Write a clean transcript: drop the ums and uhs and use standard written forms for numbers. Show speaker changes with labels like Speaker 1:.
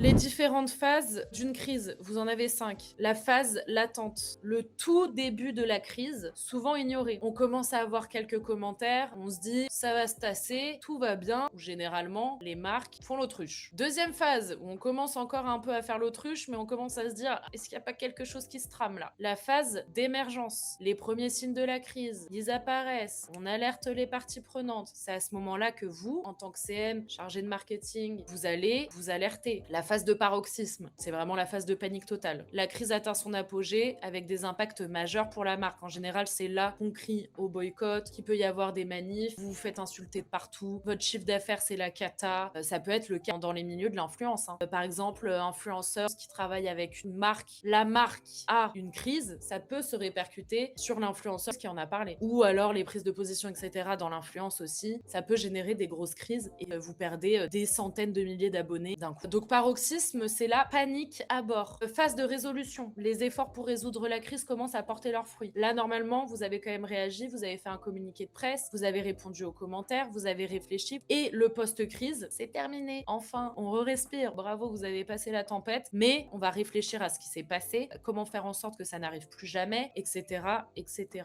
Speaker 1: Les différentes phases d'une crise, vous en avez 5. La phase latente, le tout début de la crise, souvent ignoré. On commence à avoir quelques commentaires, on se dit ça va se tasser, tout va bien, ou généralement les marques font l'autruche. Deuxième phase, où on commence encore un peu à faire l'autruche, mais on commence à se dire est-ce qu'il n'y a pas quelque chose qui se trame là? La phase d'émergence, les premiers signes de la crise, ils apparaissent, on alerte les parties prenantes. C'est à ce moment-là que vous, en tant que CM, chargé de marketing, vous allez vous alerter. La phase de paroxysme, c'est vraiment la phase de panique totale. La crise atteint son apogée avec des impacts majeurs pour la marque. En général, c'est là qu'on crie au boycott, qu'il peut y avoir des manifs, vous vous faites insulter de partout, votre chiffre d'affaires c'est la cata. Ça peut être le cas dans les milieux de l'influence, hein. Par exemple, influenceurs qui travaillent avec une marque, la marque a une crise, ça peut se répercuter sur l'influenceur qui en a parlé. Ou alors les prises de position, etc. dans l'influence aussi, ça peut générer des grosses crises et vous perdez des centaines de milliers d'abonnés d'un coup. Donc paroxysme, c'est la panique à bord. Phase de résolution, les efforts pour résoudre la crise commencent à porter leurs fruits. Là, normalement, vous avez quand même réagi, vous avez fait un communiqué de presse, vous avez répondu aux commentaires, vous avez réfléchi et le post-crise, c'est terminé. Enfin, on respire. Bravo, vous avez passé la tempête, mais on va réfléchir à ce qui s'est passé, comment faire en sorte que ça n'arrive plus jamais, etc., etc.